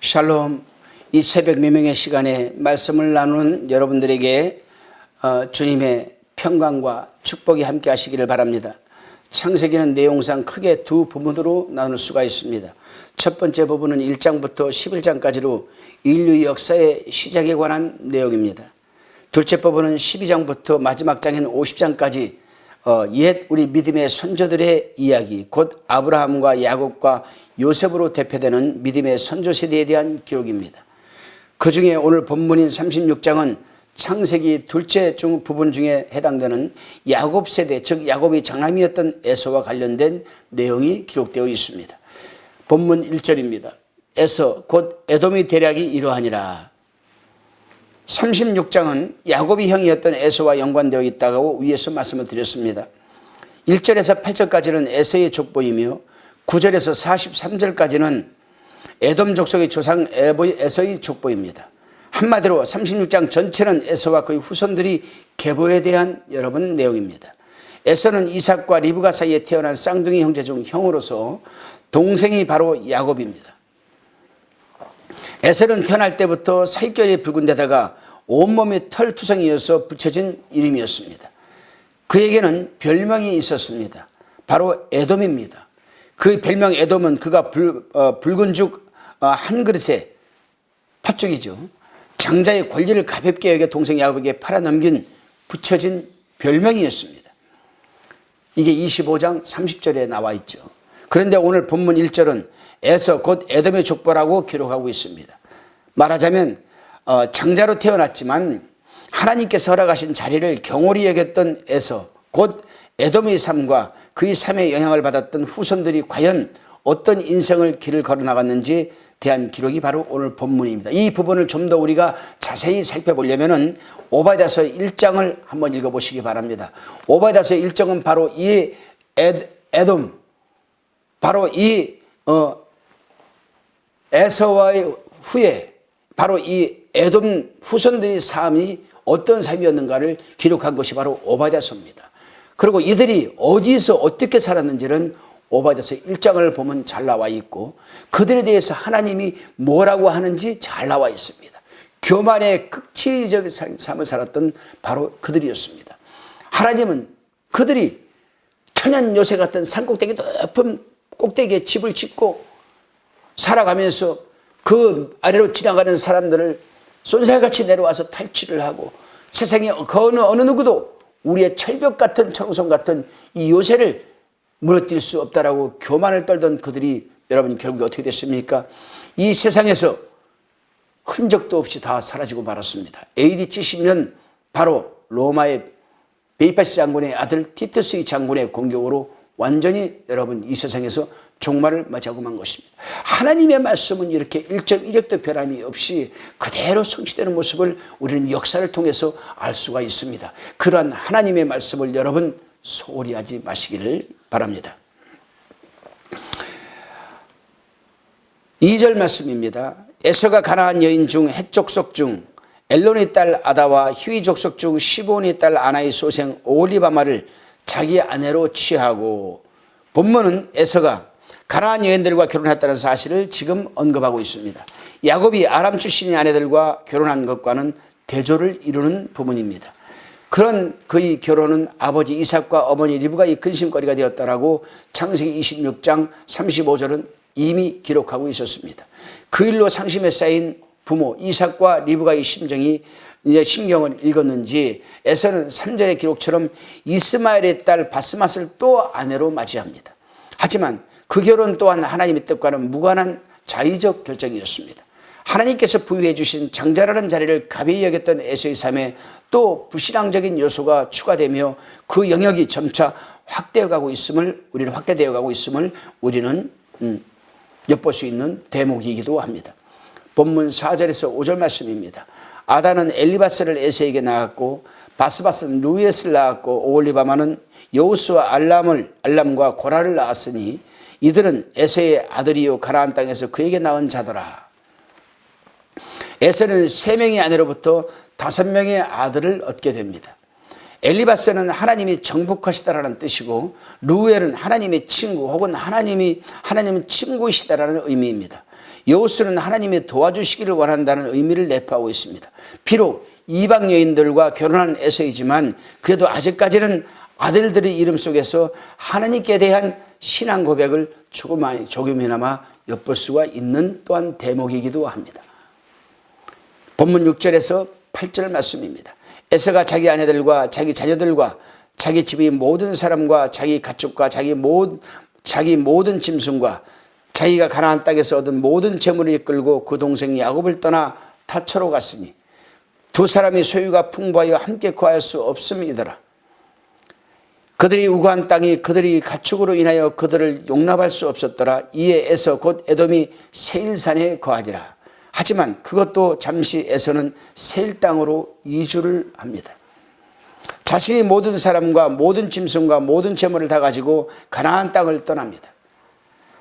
샬롬. 이 새벽 미명의 시간에 말씀을 나누는 여러분들에게 주님의 평강과 축복이 함께 하시기를 바랍니다. 창세기는 내용상 크게 두 부분으로 나눌 수가 있습니다. 첫 번째 부분은 1장부터 11장까지로 인류 역사의 시작에 관한 내용입니다. 둘째 부분은 12장부터 마지막 장인 50장까지 옛 우리 믿음의 선조들의 이야기, 곧 아브라함과 야곱과 요셉으로 대표되는 믿음의 선조 세대에 대한 기록입니다. 그 중에 오늘 본문인 36장은 창세기 둘째 부분 중에 해당되는 야곱 세대, 즉 야곱이 장남이었던 에서와 관련된 내용이 기록되어 있습니다. 본문 1절입니다. 에서 곧 에돔의 대략이 이러하니라. 36장은 야곱이 형이었던 에서와 연관되어 있다고 위에서 말씀을 드렸습니다. 1절에서 8절까지는 에서의 족보이며 9절에서 43절까지는 에돔 족속의 조상 에서의 족보입니다. 한마디로 36장 전체는 에서와 그의 후손들이 계보에 대한 여러분 내용입니다. 에서는 이삭과 리브가 사이에 태어난 쌍둥이 형제 중 형으로서 동생이 바로 야곱입니다. 에서는 태어날 때부터 살결이 붉은 데다가 온몸이 털투성이어서 붙여진 이름이었습니다. 그에게는 별명이 있었습니다. 바로 에돔입니다. 그 별명 에돔은 그가 붉은 죽 한 그릇에 팥죽이죠. 장자의 권리를 가볍게 여겨 동생 야곱에게 팔아넘긴 붙여진 별명이었습니다. 이게 25장 30절에 나와 있죠. 그런데 오늘 본문 1절은 에서 곧 에돔의 족보라고 기록하고 있습니다. 말하자면 장자로 태어났지만 하나님께서 허락하신 자리를 경홀히 여겼던 에서 곧 에돔의 삶과 그의 삶에 영향을 받았던 후손들이 과연 어떤 인생을 길을 걸어나갔는지 대한 기록이 바로 오늘 본문입니다. 이 부분을 좀 더 우리가 자세히 살펴보려면 오바댜서 1장을 한번 읽어보시기 바랍니다. 오바댜서 1장은 바로 이 에돔, 바로 이 에서와의 후에 바로 이 에돔 후손들의 삶이 어떤 삶이었는가를 기록한 것이 바로 오바댜서입니다. 그리고 이들이 어디서 어떻게 살았는지는 오바댜서 1장을 보면 잘 나와 있고 그들에 대해서 하나님이 뭐라고 하는지 잘 나와 있습니다. 교만의 극치적인 삶을 살았던 바로 그들이었습니다. 하나님은 그들이 천연 요새 같은 산꼭대기 높은 꼭대기에 집을 짓고 살아가면서 그 아래로 지나가는 사람들을 쏜살같이 내려와서 탈취를 하고 세상에 그 어느 누구도 우리의 철벽 같은 청성 같은 이 요새를 무너뜨릴 수 없다라고 교만을 떨던 그들이 여러분 결국에 어떻게 됐습니까? 이 세상에서 흔적도 없이 다 사라지고 말았습니다. AD 70년 바로 로마의 베이파시 장군의 아들 티투스의 장군의 공격으로 완전히 여러분 이 세상에서 종말을 맞이하고 만 것입니다. 하나님의 말씀은 이렇게 1.1획도 변함이 없이 그대로 성취되는 모습을 우리는 역사를 통해서 알 수가 있습니다. 그러한 하나님의 말씀을 여러분 소홀히 하지 마시기를 바랍니다. 2절 말씀입니다. 에서가 가나안 여인 중 헷 족속 중 엘론의 딸 아다와 히위 족속 중 시본의 딸 아나의 소생 오홀리바마를 자기 아내로 취하고, 본문은 에서가 가나안 여인들과 결혼했다는 사실을 지금 언급하고 있습니다. 야곱이 아람 출신의 아내들과 결혼한 것과는 대조를 이루는 부분입니다. 그런 그의 결혼은 아버지 이삭과 어머니 리브가의 근심거리가 되었다라고 창세기 26장 35절은 이미 기록하고 있었습니다. 그 일로 상심에 쌓인 부모 이삭과 리브가의 심경을 읽었는지 에서는 3절의 기록처럼 이스마엘의 딸 바스맛을 또 아내로 맞이합니다. 하지만 그 결혼 또한 하나님의 뜻과는 무관한 자의적 결정이었습니다. 하나님께서 부여해 주신 장자라는 자리를 가벼이 여겼던 에서의 삶에 또 불신앙적인 요소가 추가되며 그 영역이 점차 확대되어 가고 있음을 우리는 엿볼 수 있는 대목이기도 합니다. 본문 4절에서 5절 말씀입니다. 아다는 엘리바스를 에서에게 낳았고 바스바스는 루엣을 낳았고 오홀리바마는 여우스와 알람과 고라를 낳았으니 이들은 에서의 아들이요 가나안 땅에서 그에게 낳은 자더라. 에서는 3명의 아내로부터 5명의 아들을 얻게 됩니다. 엘리바스는 하나님이 정복하시다라는 뜻이고 루엘은 하나님의 친구 혹은 하나님은 친구이시다라는 의미입니다. 여호수는 하나님이 도와주시기를 원한다는 의미를 내포하고 있습니다. 비록 이방 여인들과 결혼한 에서이지만 그래도 아직까지는 아들들의 이름 속에서 하나님께 대한 신앙 고백을 조금이나마 엿볼 수가 있는 또한 대목이기도 합니다. 본문 6절에서 8절 말씀입니다. 에서가 자기 아내들과 자기 자녀들과 자기 집의 모든 사람과 자기 가축과 자기 모든 짐승과 자기가 가나안 땅에서 얻은 모든 재물을 이끌고 그 동생 야곱을 떠나 타초로 갔으니 두 사람이 소유가 풍부하여 함께 거할 수 없음이더라. 그들이 우거한 땅이 그들이 가축으로 인하여 그들을 용납할 수 없었더라. 이에 에서 곧 에돔이 세일산에 거하니라. 하지만 그것도 잠시 에서는 세일 땅으로 이주를 합니다. 자신이 모든 사람과 모든 짐승과 모든 재물을 다 가지고 가나안 땅을 떠납니다.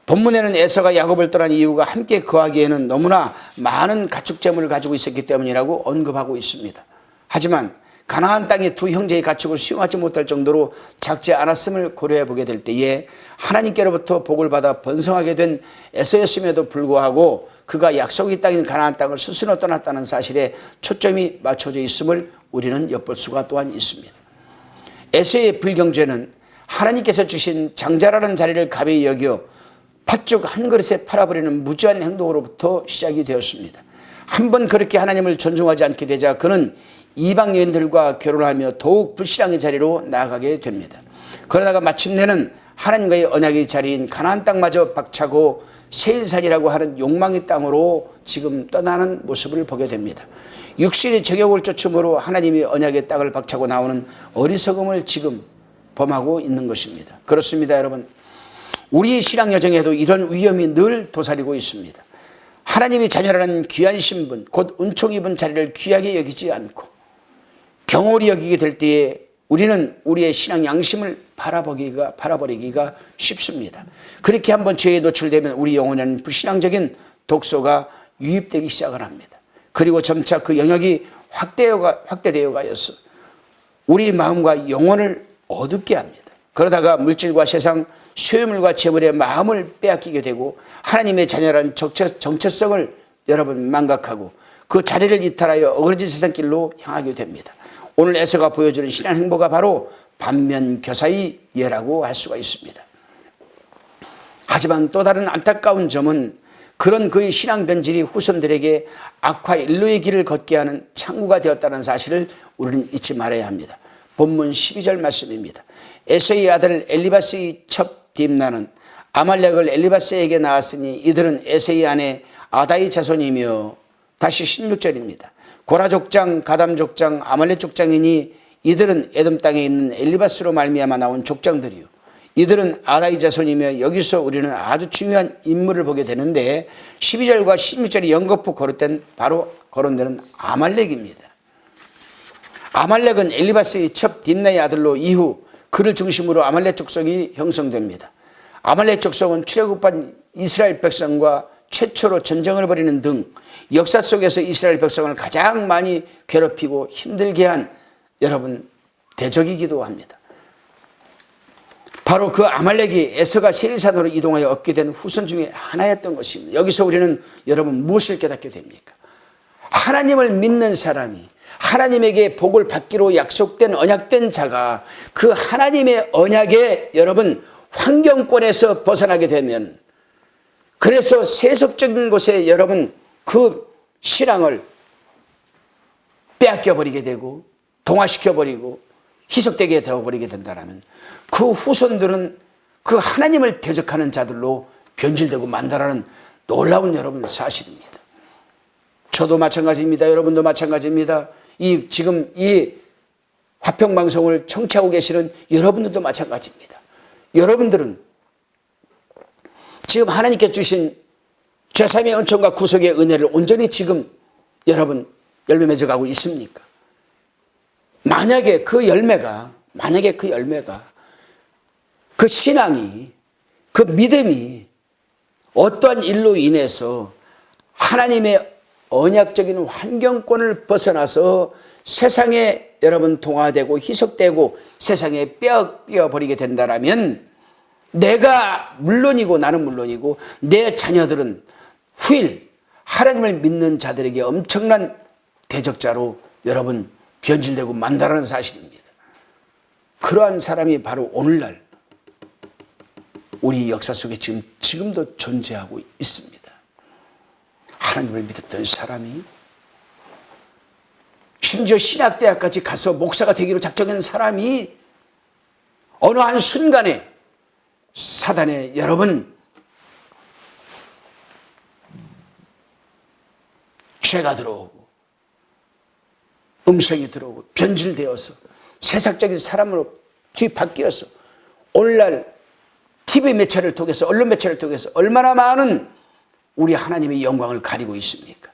본문에는 에서가 야곱을 떠난 이유가 함께 거하기에는 너무나 많은 가축 재물을 가지고 있었기 때문이라고 언급하고 있습니다. 하지만 가나안 땅의 두 형제의 가축을 수용하지 못할 정도로 작지 않았음을 고려해 보게 될 때에 하나님께로부터 복을 받아 번성하게 된 에서였음에도 불구하고 그가 약속의 땅인 가나안 땅을 스스로 떠났다는 사실에 초점이 맞춰져 있음을 우리는 엿볼 수가 또한 있습니다. 에서의 불경죄는 하나님께서 주신 장자라는 자리를 가벼이 여겨 팥죽 한 그릇에 팔아버리는 무지한 행동으로부터 시작이 되었습니다. 한번 그렇게 하나님을 존중하지 않게 되자 그는 이방 여인들과 결혼하며 더욱 불신앙의 자리로 나아가게 됩니다. 그러다가 마침내는 하나님과의 언약의 자리인 가나안 땅마저 박차고 세일산이라고 하는 욕망의 땅으로 지금 떠나는 모습을 보게 됩니다. 육신의 정욕을 쫓음으로 하나님이 언약의 땅을 박차고 나오는 어리석음을 지금 범하고 있는 것입니다. 그렇습니다, 여러분. 우리의 신앙 여정에도 이런 위험이 늘 도사리고 있습니다. 하나님이 자녀라는 귀한 신분, 곧 은총 입은 자리를 귀하게 여기지 않고 경홀히 여기게 될 때에 우리는 우리의 신앙 양심을 바라버리기가 쉽습니다. 그렇게 한번 죄에 노출되면 우리 영혼에는 불신앙적인 독소가 유입되기 시작을 합니다. 그리고 점차 그 영역이 확대되어 가서 우리 마음과 영혼을 어둡게 합니다. 그러다가 물질과 세상, 소유물과 재물의 마음을 빼앗기게 되고 하나님의 자녀라는 정체성을 여러분 망각하고 그 자리를 이탈하여 어그러진 세상길로 향하게 됩니다. 오늘 에서가 보여주는 신앙 행보가 바로 반면교사의 예라고 할 수가 있습니다. 하지만 또 다른 안타까운 점은 그런 그의 신앙 변질이 후손들에게 악화 일로의 길을 걷게 하는 창구가 되었다는 사실을 우리는 잊지 말아야 합니다. 본문 12절 말씀입니다. 에서의 아들 엘리바스의 첩 딥나는 아말렉을 엘리바스에게 낳았으니 이들은 에서의 아내 아다의 자손이며, 다시 16절입니다. 고라 족장, 가담 족장, 아말렉 족장이니 이들은 에돔 땅에 있는 엘리바스로 말미암아 나온 족장들이요. 이들은 아다의 자손이며, 여기서 우리는 아주 중요한 인물을 보게 되는데 12절과 16절이 연거푸 거론되는 아말렉입니다. 아말렉은 엘리바스의 첩 딥나의 아들로 이후 그를 중심으로 아말렉 족속이 형성됩니다. 아말렉 족속은 출애굽한 이스라엘 백성과 최초로 전쟁을 벌이는 등 역사 속에서 이스라엘 백성을 가장 많이 괴롭히고 힘들게 한 여러분 대적이기도 합니다. 바로 그 아말렉이 에서가 세일산으로 이동하여 얻게 된 후손 중에 하나였던 것입니다. 여기서 우리는 여러분 무엇을 깨닫게 됩니까? 하나님을 믿는 사람이 하나님에게 복을 받기로 약속된 언약된 자가 그 하나님의 언약에 여러분 환경권에서 벗어나게 되면, 그래서 세속적인 곳에 여러분 그 신앙을 빼앗겨버리게 되고 동화시켜버리고 희석되게 되어버리게 된다면 그 후손들은 그 하나님을 대적하는 자들로 변질되고 만다라는 놀라운 여러분 사실입니다. 저도 마찬가지입니다. 여러분도 마찬가지입니다. 지금 이 화평방송을 청취하고 계시는 여러분들도 마찬가지입니다. 여러분들은 지금 하나님께 주신 제3의 은총과 구속의 은혜를 온전히 지금 여러분 열매 맺어가고 있습니까? 만약에 그 열매가 그 신앙이, 그 믿음이 어떠한 일로 인해서 하나님의 언약적인 환경권을 벗어나서 세상에 여러분 동화되고 희석되고 세상에 빼앗겨버리게 된다라면 내가 물론이고 나는 물론이고 내 자녀들은 후일 하나님을 믿는 자들에게 엄청난 대적자로 여러분 변질되고 만다라는 사실입니다. 그러한 사람이 바로 오늘날 우리 역사 속에 지금도 존재하고 있습니다. 하나님을 믿었던 사람이 심지어 신학대학까지 가서 목사가 되기로 작정한 사람이 어느 한순간에 사단의 여러분 죄가 들어오고 음성이 들어오고 변질되어서 세상적인 사람으로 뒤바뀌어서 오늘날 TV 매체를 통해서 언론 매체를 통해서 얼마나 많은 우리 하나님의 영광을 가리고 있습니까?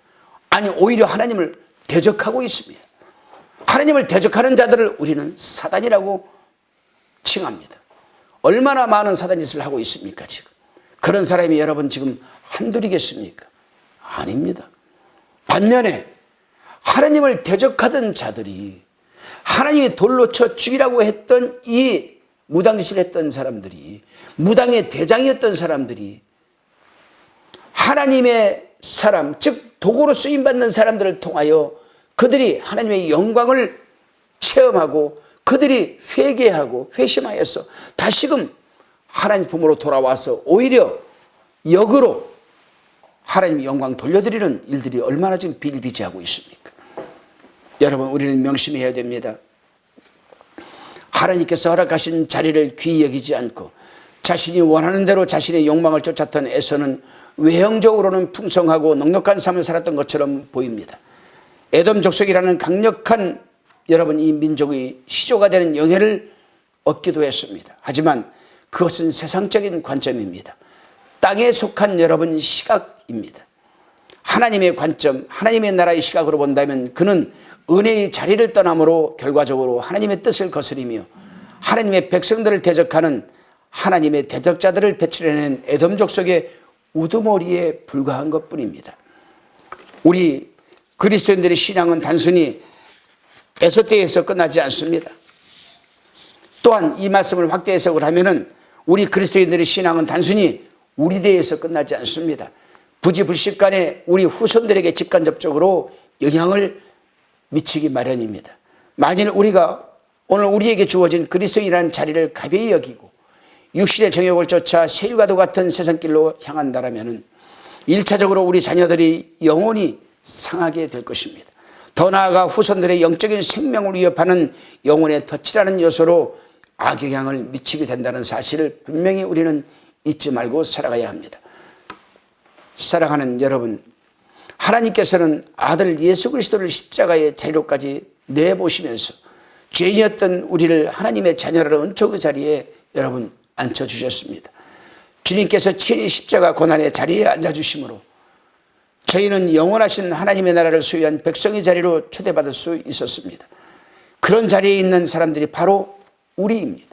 아니 오히려 하나님을 대적하고 있습니다. 하나님을 대적하는 자들을 우리는 사단이라고 칭합니다. 얼마나 많은 사단 짓을 하고 있습니까 지금? 그런 사람이 여러분 지금 한둘이겠습니까? 아닙니다. 반면에 하나님을 대적하던 자들이 하나님이 돌로 쳐 죽이라고 했던 이 무당짓을 했던 사람들이 무당의 대장이었던 사람들이 하나님의 사람 즉 도구로 쓰임받는 사람들을 통하여 그들이 하나님의 영광을 체험하고 그들이 회개하고 회심하여서 다시금 하나님 품으로 돌아와서 오히려 역으로 하나님 영광 돌려드리는 일들이 얼마나 지금 비일비재하고 있습니까? 여러분 우리는 명심해야 됩니다. 하나님께서 허락하신 자리를 귀히 여기지 않고 자신이 원하는 대로 자신의 욕망을 쫓았던 에서는 외형적으로는 풍성하고 넉넉한 삶을 살았던 것처럼 보입니다. 에돔 족속이라는 강력한 여러분 이 민족의 시조가 되는 영예를 얻기도 했습니다. 하지만 그것은 세상적인 관점입니다. 땅에 속한 여러분 시각입니다. 하나님의 관점, 하나님의 나라의 시각으로 본다면 그는 은혜의 자리를 떠남으로 결과적으로 하나님의 뜻을 거스리며 하나님의 백성들을 대적하는 하나님의 대적자들을 배출해낸 에돔 족속의 우두머리에 불과한 것뿐입니다. 우리 그리스도인들의 신앙은 단순히 에서때에서 끝나지 않습니다. 또한 이 말씀을 확대 해석을 하면은 우리 그리스도인들의 신앙은 단순히 우리 대에서 끝나지 않습니다. 부지불식간에 우리 후손들에게 직간접적으로 영향을 미치기 마련입니다. 만일 우리가 오늘 우리에게 주어진 그리스도인이라는 자리를 가벼이 여기고 육신의 정욕을 쫓아 세일과도 같은 세상길로 향한다라면 1차적으로 우리 자녀들이 영원히 상하게 될 것입니다. 더 나아가 후손들의 영적인 생명을 위협하는 영혼의 덫이라는 요소로 악영향을 미치게 된다는 사실을 분명히 우리는 잊지 말고 살아가야 합니다. 사랑하는 여러분, 하나님께서는 아들 예수 그리스도를 십자가의 자리로까지 내보시면서 죄인이었던 우리를 하나님의 자녀라는 은총의 자리에 여러분 앉혀주셨습니다. 주님께서 친히 십자가 고난의 자리에 앉아주심으로 저희는 영원하신 하나님의 나라를 소유한 백성의 자리로 초대받을 수 있었습니다. 그런 자리에 있는 사람들이 바로 우리입니다.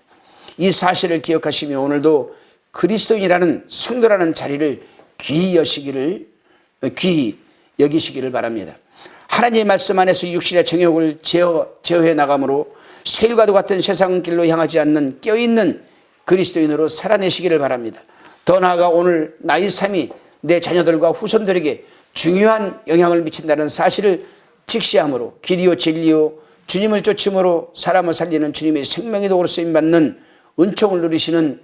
이 사실을 기억하시며 오늘도 그리스도인이라는 성도라는 자리를 귀히 여기시기를 바랍니다. 하나님의 말씀 안에서 육신의 정욕을 제어해 나감으로 세일과도 같은 세상 길로 향하지 않는 깨어있는 그리스도인으로 살아내시기를 바랍니다. 더 나아가 오늘 나의 삶이 내 자녀들과 후손들에게 중요한 영향을 미친다는 사실을 직시함으로 길이요 진리요 주님을 쫓음으로 사람을 살리는 주님의 생명의 도구로 쓰임받는 은총을 누리시는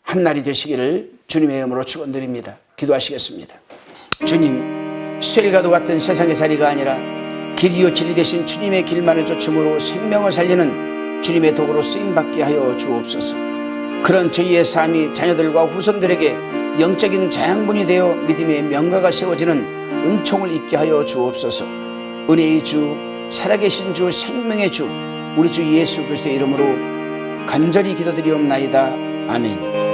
한 날이 되시기를 주님의 이름으로 축원드립니다. 기도하시겠습니다. 주님, 쇠일과도 같은 세상의 자리가 아니라 길이요 진리 되신 주님의 길만을 쫓음으로 생명을 살리는 주님의 도구로 쓰임받게 하여 주옵소서. 그런 저희의 삶이 자녀들과 후손들에게 영적인 자양분이 되어 믿음의 명가가 세워지는 은총을 입게 하여 주옵소서. 은혜의 주, 살아계신 주, 생명의 주, 우리 주 예수 그리스도의 이름으로 간절히 기도드리옵나이다. 아멘.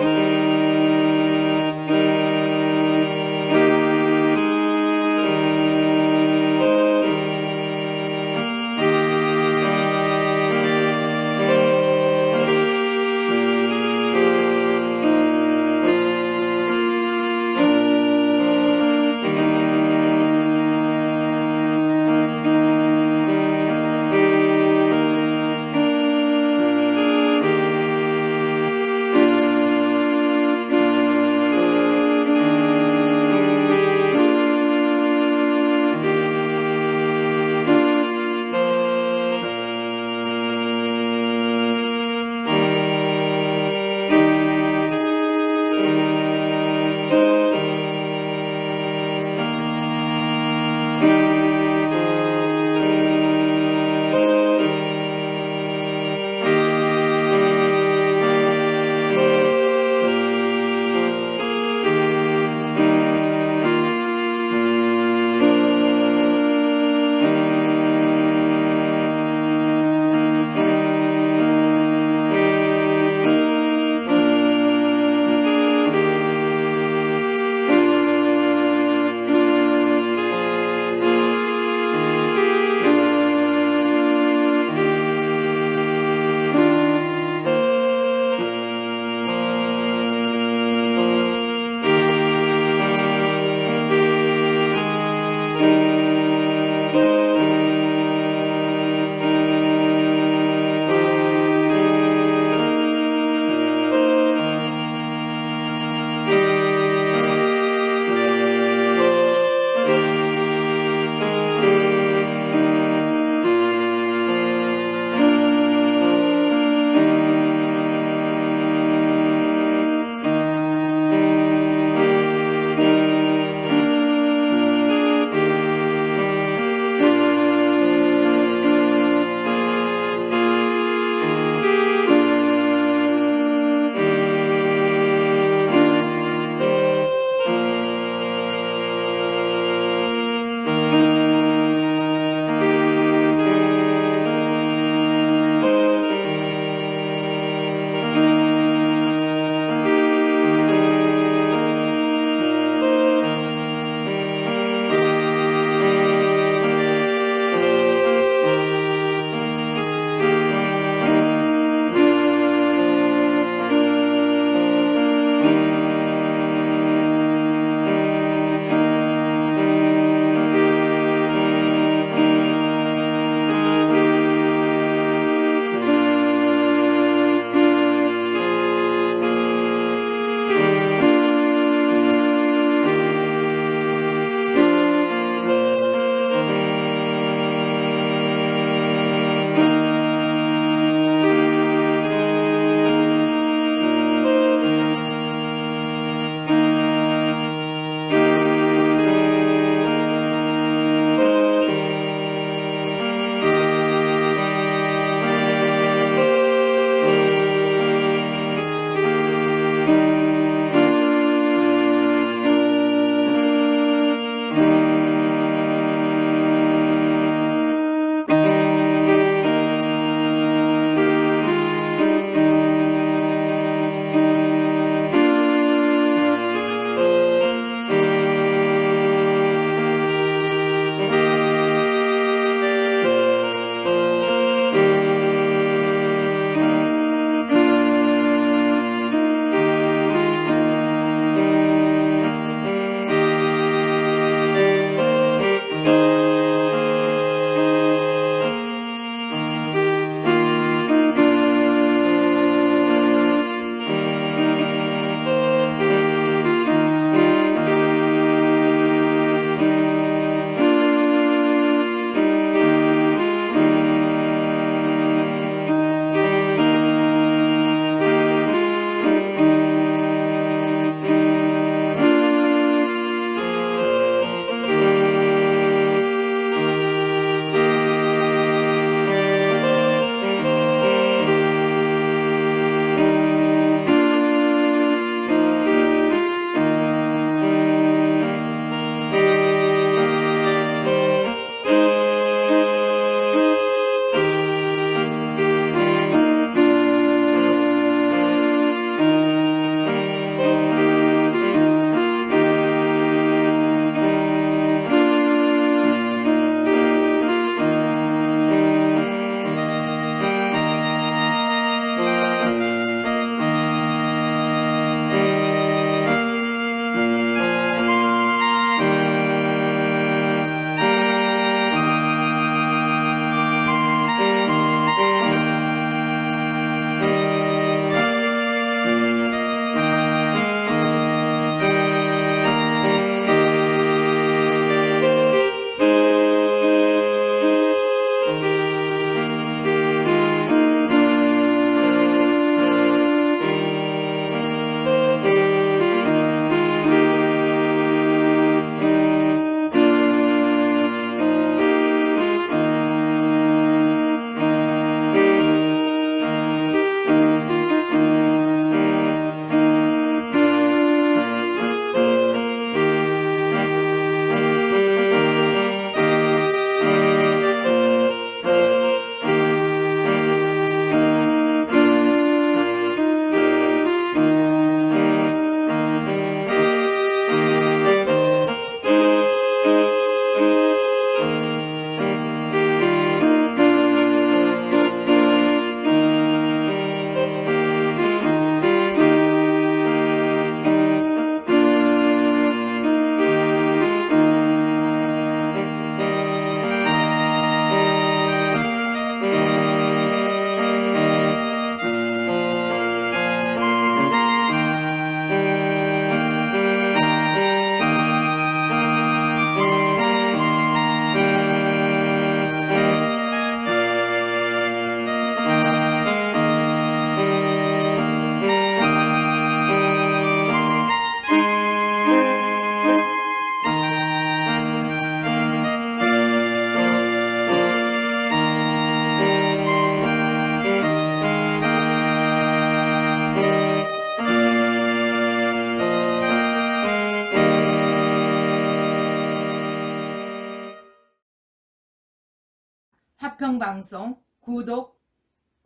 성방송 구독,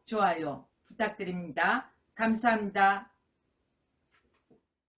좋아요 부탁드립니다. 감사합니다.